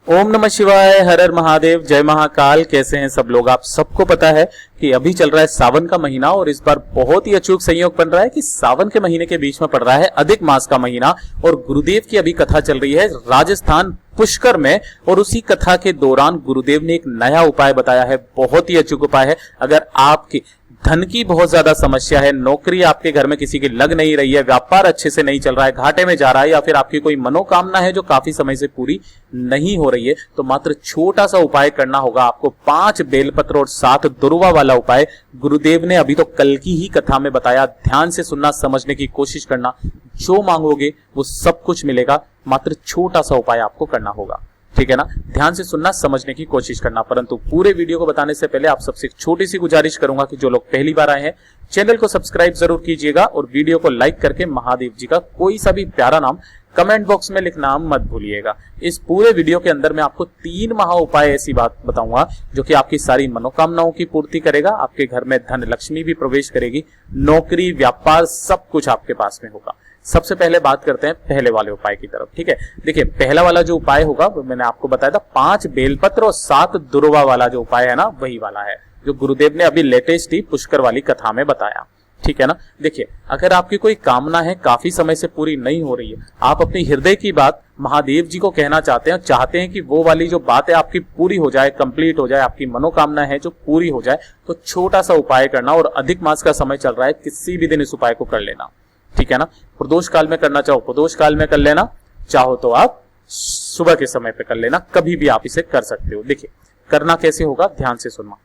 ओम नमः शिवाय, हर हर महादेव, जय महाकाल। कैसे हैं सब लोग? आप सबको पता है कि अभी चल रहा है सावन का महीना और इस बार बहुत ही अचूक संयोग बन रहा है कि सावन के महीने के बीच में पड़ रहा है अधिक मास का महीना और गुरुदेव की अभी कथा चल रही है राजस्थान पुष्कर में। और उसी कथा के दौरान गुरुदेव ने एक नया उपाय बताया है, बहुत ही अचूक उपाय है। अगर आपकी धन की बहुत ज्यादा समस्या है, नौकरी आपके घर में किसी की लग नहीं रही है, व्यापार अच्छे से नहीं चल रहा है, घाटे में जा रहा है, या फिर आपकी कोई मनोकामना है जो काफी समय से पूरी नहीं हो रही है, तो मात्र छोटा सा उपाय करना होगा आपको। 5 बेलपत्र और 7 दुर्वा वाला उपाय गुरुदेव ने अभी तो कल की ही कथा में बताया। ध्यान से सुनना, समझने की कोशिश करना, जो मांगोगे वो सब कुछ मिलेगा। मात्र छोटा सा उपाय आपको करना होगा, ठीक है ना? ध्यान से सुनना, समझने की कोशिश करना। परंतु पूरे वीडियो को बताने से पहले आप सबसे एक छोटी सी गुजारिश करूंगा कि जो लोग पहली बार आए हैं चैनल को सब्सक्राइब जरूर कीजिएगा और वीडियो को लाइक करके महादेव जी का कोई सा भी प्यारा नाम कमेंट बॉक्स में लिखना मत भूलिएगा। इस पूरे वीडियो के अंदर मैं आपको 3 महा उपाय ऐसी बात बताऊंगा जो कि आपकी सारी मनोकामनाओं की पूर्ति करेगा। आपके घर में धन लक्ष्मी भी प्रवेश करेगी, नौकरी व्यापार सब कुछ आपके पास में होगा। सबसे पहले बात करते हैं पहले वाले उपाय की तरफ, ठीक है? देखिए, पहला वाला जो उपाय होगा वो मैंने आपको बताया था 5 बेलपत्र और 7 दुर्वा वाला जो उपाय है ना, वही वाला है जो गुरुदेव ने अभी लेटेस्ट ही पुष्कर वाली कथा में बताया, ठीक है ना? देखिए, अगर आपकी कोई कामना है काफी समय से पूरी नहीं हो रही है, आप अपनी हृदय की बात महादेव जी को कहना चाहते हैं कि वो वाली जो बात है आपकी पूरी हो जाए, कंप्लीट हो जाए, आपकी मनोकामना है जो पूरी हो जाए, तो छोटा सा उपाय करना। और अधिक मास का समय चल रहा है, किसी भी दिन इस उपाय को कर लेना, ठीक है ना? प्रदोष काल में करना चाहो प्रदोष काल में कर लेना, चाहो तो आप सुबह के समय पे कर लेना, कभी भी आप इसे कर सकते हो। देखिए, करना कैसे होगा, ध्यान से सुनना।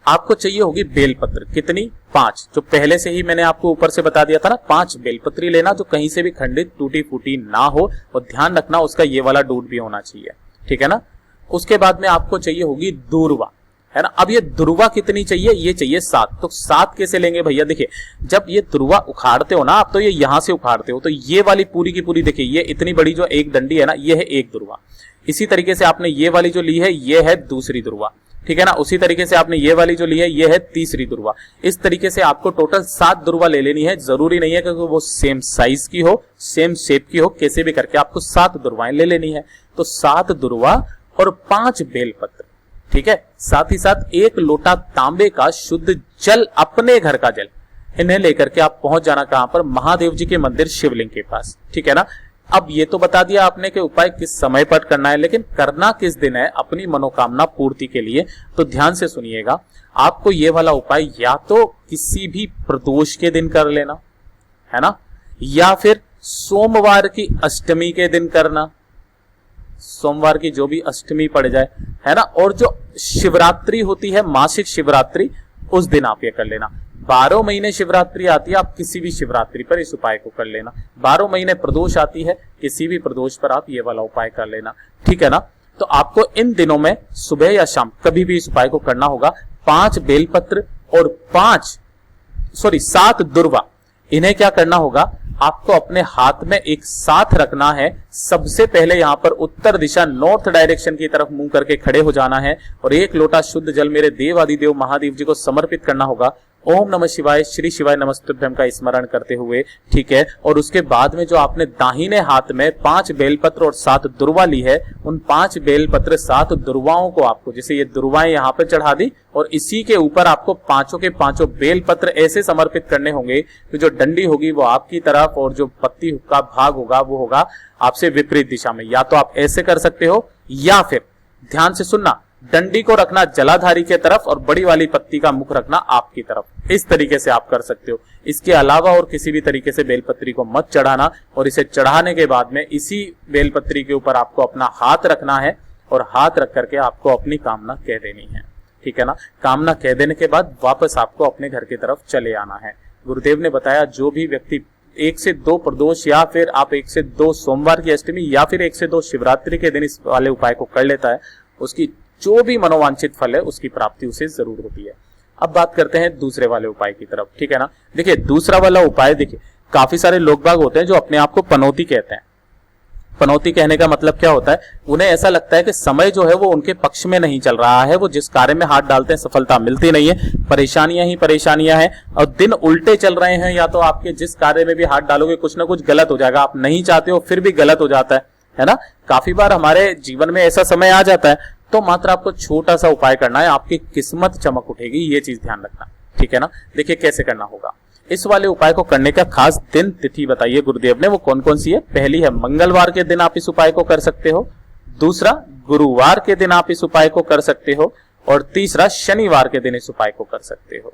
आपको चाहिए होगी बेलपत्र, कितनी? 5, जो पहले से ही मैंने आपको ऊपर से बता दिया था ना। 5 बेलपत्री लेना जो कहीं से भी खंडित टूटी फूटी ना हो, और ध्यान रखना उसका ये वाला डूड भी होना चाहिए, ठीक है ना? उसके बाद में आपको चाहिए होगी दूर्वा, है ना? अब ये दुर्वा कितनी चाहिए? ये चाहिए 7। तो 7 कैसे लेंगे भैया? देखिए, जब ये दुर्वा उखाड़ते हो ना आप, तो ये यहां से उखाड़ते हो, तो ये वाली पूरी की पूरी, देखिए ये इतनी बड़ी जो एक डंडी है ना, ये है एक दुर्वा। इसी तरीके से आपने ये वाली जो ली है, ये है दूसरी दुर्वा, ठीक है ना? उसी तरीके से आपने ये वाली जो ली है, ये है तीसरी दुर्वा। इस तरीके से आपको टोटल 7 दुर्वा ले लेनी है। जरूरी नहीं है कि वो सेम साइज की हो, सेम शेप की हो, कैसे भी करके आपको 7 दुर्वाएं ले लेनी है। तो 7 दुर्वा और 5 बेलपत्र, ठीक है? साथ ही साथ 1 लोटा तांबे का शुद्ध जल, अपने घर का जल, इन्हें लेकर के आप पहुंच जाना कहां पर? महादेव जी के मंदिर शिवलिंग के पास, ठीक है ना? अब ये तो बता दिया आपने कि उपाय किस समय पर करना है, लेकिन करना किस दिन है अपनी मनोकामना पूर्ति के लिए? तो ध्यान से सुनिएगा, आपको ये वाला उपाय या तो किसी भी प्रदोष के दिन कर लेना, है ना, या फिर सोमवार की अष्टमी के दिन करना, सोमवार की जो भी अष्टमी पड़ जाए, है ना, और जो शिवरात्रि होती है, मासिक शिवरात्रि, उस दिन आप ये कर लेना। 12 महीने शिवरात्रि आती है, आप किसी भी शिवरात्रि पर इस उपाय को कर लेना। 12 महीने प्रदोष आती है, किसी भी प्रदोष पर आप ये वाला उपाय कर लेना, ठीक है ना? तो आपको इन दिनों में सुबह या शाम कभी भी इस उपाय को करना होगा। 5 बेलपत्र और 7 दुर्वा, इन्हें क्या करना होगा? आपको अपने हाथ में एक साथ रखना है। सबसे पहले यहां पर उत्तर दिशा, नॉर्थ डायरेक्शन की तरफ मुंह करके खड़े हो जाना है और 1 लोटा शुद्ध जल मेरे देव आदिदेव महादेव जी को समर्पित करना होगा। ओम नमः शिवाय, श्री शिवाय नमस्तुभ्यम का स्मरण करते हुए, ठीक है? और उसके बाद में जो आपने दाहिने हाथ में 5 बेलपत्र और 7 दुर्वा ली है, उन 5 बेलपत्र 7 दुर्वाओं को आपको, जैसे ये दुर्वाएं यहां पर चढ़ा दी, और इसी के ऊपर आपको 5 के 5 बेलपत्र ऐसे समर्पित करने होंगे कि जो डंडी होगी वो आपकी तरफ और जो पत्ती का भाग होगा वो होगा आपसे विपरीत दिशा में। या तो आप ऐसे कर सकते हो, या फिर ध्यान से सुनना, डंडी को रखना जलाधारी के तरफ और बड़ी वाली पत्ती का मुख रखना आपकी तरफ। इस तरीके से आप कर सकते हो। इसके अलावा और किसी भी तरीके से बेलपत्री को मत चढ़ाना, और इसे चढ़ाने के बाद में इसी बेलपत्री के ऊपर आपको अपना हाथ रखना है और हाथ रख करके आपको अपनी कामना कह देनी है, ठीक है ना? कामना कह देने के बाद वापस आपको अपने घर की तरफ चले आना है। गुरुदेव ने बताया, जो भी व्यक्ति 1 से 2 प्रदोष, या फिर आप 1 से 2 सोमवार की अष्टमी, या फिर 1 से 2 शिवरात्रि के दिन इस वाले उपाय को कर लेता है, उसकी जो भी मनोवांछित फल है उसकी प्राप्ति उसे जरूर होती है। अब बात करते हैं दूसरे वाले उपाय की तरफ, ठीक है ना? देखिए, दूसरा वाला उपाय, देखिए काफी सारे लोग बाग होते हैं जो अपने आप को पनौती कहते हैं। पनौती कहने का मतलब क्या होता है? उन्हें ऐसा लगता है कि समय जो है वो उनके पक्ष में नहीं चल रहा है, वो जिस कार्य में हाथ डालते हैं सफलता मिलती नहीं है, परेशानियां ही परेशानियां हैं, और दिन उल्टे चल रहे हैं, या तो आपके जिस कार्य में भी हाथ डालोगे कुछ ना कुछ गलत हो जाएगा, आप नहीं चाहते हो फिर भी गलत हो जाता है ना। काफी बार हमारे जीवन में ऐसा समय आ जाता है, तो मात्र आपको छोटा सा उपाय करना है, आपकी किस्मत चमक उठेगी, ये चीज ध्यान रखना, ठीक है ना। देखिए कैसे करना होगा। इस वाले उपाय को करने का खास दिन तिथि बताइए गुरुदेव ने, वो कौन कौन सी है। पहली है मंगलवार के दिन आप इस उपाय को कर सकते हो, दूसरा गुरुवार के दिन आप इस उपाय को कर सकते हो, और तीसरा शनिवार के दिन इस उपाय को कर सकते हो,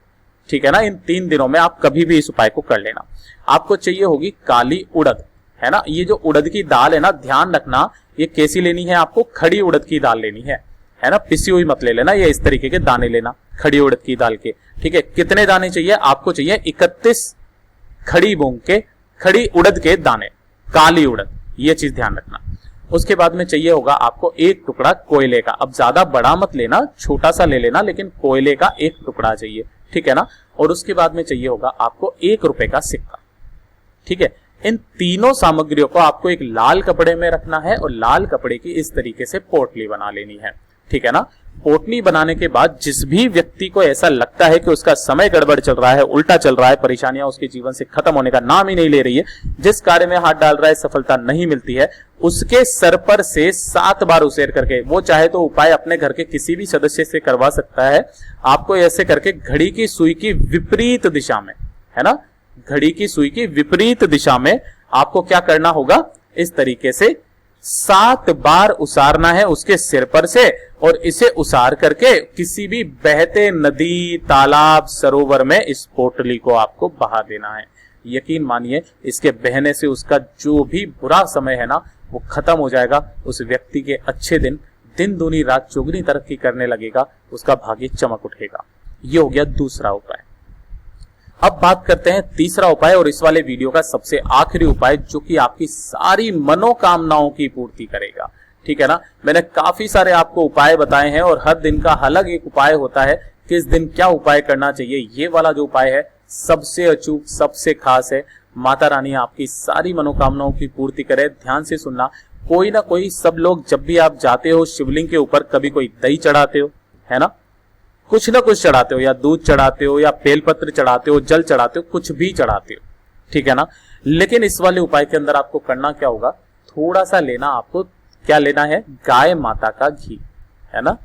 ठीक है ना। इन 3 दिनों में आप कभी भी इस उपाय को कर लेना। आपको चाहिए होगी काली उड़द, है ना। ये जो उड़द की दाल है ना, ध्यान रखना ये कैसी लेनी है, आपको खड़ी उड़द की दाल लेनी है ना। पिसी हुई मत ले लेना, ये इस तरीके के दाने लेना खड़ी उड़द की दाल के, ठीक है। कितने दाने चाहिए आपको? चाहिए 31 खड़ी मूंग के, खड़ी उड़द के दाने, काली उड़द, ये चीज ध्यान रखना। उसके बाद में चाहिए होगा आपको 1 टुकड़ा कोयले का। अब ज्यादा बड़ा मत लेना, छोटा सा ले लेना, लेकिन कोयले का 1 टुकड़ा चाहिए, ठीक है ना। और उसके बाद में चाहिए होगा आपको 1 रुपए का सिक्का, ठीक है। इन तीनों सामग्रियों को आपको एक लाल कपड़े में रखना है और लाल कपड़े की इस तरीके से पोटली बना लेनी है, ठीक है ना। पोटली बनाने के बाद जिस भी व्यक्ति को ऐसा लगता है कि उसका समय गड़बड़ चल रहा है, उल्टा चल रहा है, परेशानियां उसके जीवन से खत्म होने का नाम ही नहीं ले रही है, जिस कार्य में हाथ डाल रहा है सफलता नहीं मिलती है, उसके सर पर से 7 बार उसेर करके, वो चाहे तो उपाय अपने घर के किसी भी सदस्य से करवा सकता है। आपको ऐसे करके घड़ी की सुई की विपरीत दिशा में, है ना, घड़ी की सुई की विपरीत दिशा में आपको क्या करना होगा, इस तरीके से 7 बार उसारना है उसके सिर पर से, और इसे उसार करके किसी भी बहते नदी, तालाब, सरोवर में इस पोटली को आपको बहा देना है। यकीन मानिए इसके बहने से उसका जो भी बुरा समय है ना, वो खत्म हो जाएगा। उस व्यक्ति के अच्छे दिन, दिन दूनी रात चौगुनी तरक्की करने लगेगा, उसका भाग्य चमक उठेगा। ये हो गया दूसरा उपाय। अब बात करते हैं तीसरा उपाय, और इस वाले वीडियो का सबसे आखिरी उपाय, जो कि आपकी सारी मनोकामनाओं की पूर्ति करेगा, ठीक है ना। मैंने काफी सारे आपको उपाय बताए हैं और हर दिन का अलग एक उपाय होता है, किस दिन क्या उपाय करना चाहिए। ये वाला जो उपाय है सबसे अचूक, सबसे खास है। माता रानी आपकी सारी मनोकामनाओं की पूर्ति करे। ध्यान से सुनना, कोई ना कोई, सब लोग जब भी आप जाते हो शिवलिंग के ऊपर, कभी कोई दही चढ़ाते हो, है ना, कुछ ना कुछ चढ़ाते हो, या दूध चढ़ाते हो, या बेलपत्र चढ़ाते हो, जल चढ़ाते हो, कुछ भी चढ़ाते हो, ठीक है ना। लेकिन इस वाले उपाय के अंदर आपको करना क्या होगा, थोड़ा सा लेना, आपको क्या लेना है, गाय माता का घी, है ना,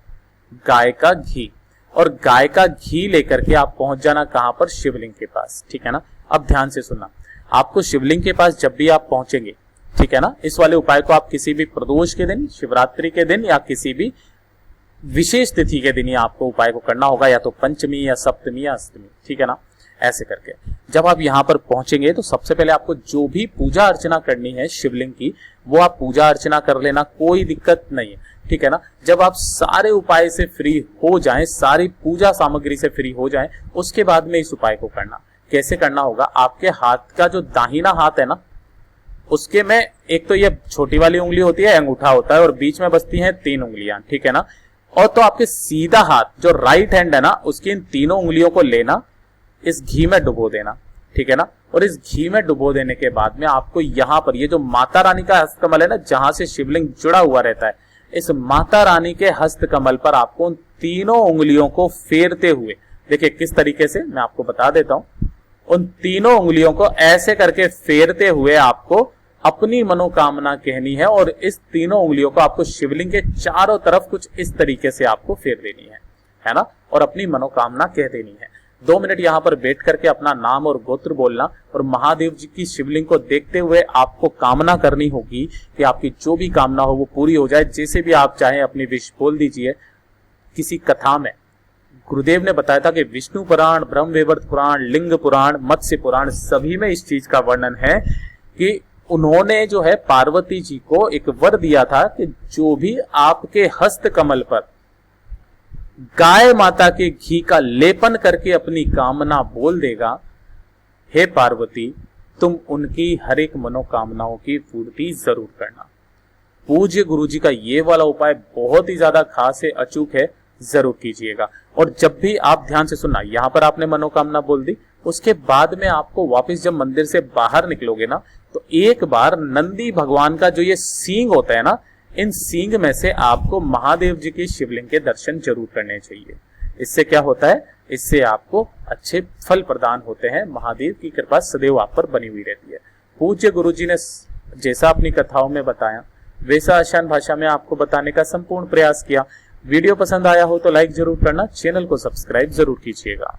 गाय का घी। और गाय का घी लेकर के आप पहुंच जाना कहां पर, शिवलिंग के पास, ठीक है ना। अब ध्यान से सुनना, आपको शिवलिंग के पास जब भी आप पहुंचेंगे, ठीक है ना, इस वाले उपाय को आप किसी भी प्रदोष के दिन, शिवरात्रि के दिन, या किसी भी विशेष तिथि के दिन ही आपको उपाय को करना होगा, या तो पंचमी या सप्तमी या अष्टमी, ठीक है ना। ऐसे करके जब आप यहां पर पहुंचेंगे तो सबसे पहले आपको जो भी पूजा अर्चना करनी है शिवलिंग की, वो आप पूजा अर्चना कर लेना, कोई दिक्कत नहीं है, ठीक है ना। जब आप सारे उपाय से फ्री हो जाएं, सारी पूजा सामग्री से फ्री हो जाएं, उसके बाद में इस उपाय को करना। कैसे करना होगा, आपके हाथ का जो दाहिना हाथ है ना, उसके में एक तो ये छोटी वाली उंगली होती है, अंगूठा होता है, और बीच में बसती हैं 3 उंगलियां, ठीक है ना। और तो आपके सीधा हाथ जो राइट हैंड है ना, उसकी इन तीनों उंगलियों को लेना, इस घी में डुबो देना, ठीक है ना। और इस घी में डुबो देने के बाद में आपको यहाँ पर ये जो माता रानी का हस्तकमल है ना, जहां से शिवलिंग जुड़ा हुआ रहता है, इस माता रानी के हस्तकमल पर आपको उन तीनों उंगलियों को फेरते हुए, देखिए किस तरीके से, मैं आपको बता देता हूं। उन तीनों उंगलियों को ऐसे करके फेरते हुए आपको अपनी मनोकामना कहनी है, और इस तीनों उंगलियों को आपको शिवलिंग के चारों तरफ कुछ इस तरीके से आपको फेर देनी है ना, और अपनी मनोकामना कह देनी है। 2 मिनट यहाँ पर बैठ करके अपना नाम और गोत्र बोलना, और महादेव जी की शिवलिंग को देखते हुए आपको कामना करनी होगी कि आपकी जो भी कामना हो वो पूरी हो जाए। जैसे भी आप चाहें अपनी विश बोल दीजिए। किसी कथा में गुरुदेव ने बताया था कि विष्णु पुराण, ब्रह्मवैवर्त पुराण, लिंग पुराण, मत्स्य पुराण, सभी में इस चीज का वर्णन है कि उन्होंने जो है पार्वती जी को एक वर दिया था कि जो भी आपके हस्त कमल पर गाय माता के घी का लेपन करके अपनी कामना बोल देगा, हे पार्वती तुम उनकी हर एक मनोकामनाओं की पूर्ति जरूर करना। पूज्य गुरु जी का ये वाला उपाय बहुत ही ज्यादा खास है, अचूक है, जरूर कीजिएगा। और जब भी आप ध्यान से सुनना, यहां पर आपने मनोकामना बोल दी, उसके बाद में आपको वापस जब मंदिर से बाहर निकलोगे ना, तो एक बार नंदी भगवान का जो ये सींग होता है ना, इन सींग में से आपको महादेव जी की शिवलिंग के दर्शन जरूर करने चाहिए। इससे क्या होता है, इससे आपको अच्छे फल प्रदान होते हैं। महादेव की कृपा सदैव आप पर बनी हुई रहती है। पूज्य गुरु जी ने जैसा अपनी कथाओं में बताया, वैसा आसान भाषा में आपको बताने का संपूर्ण प्रयास किया। वीडियो पसंद आया हो तो लाइक जरूर करना, चैनल को सब्सक्राइब जरूर कीजिएगा।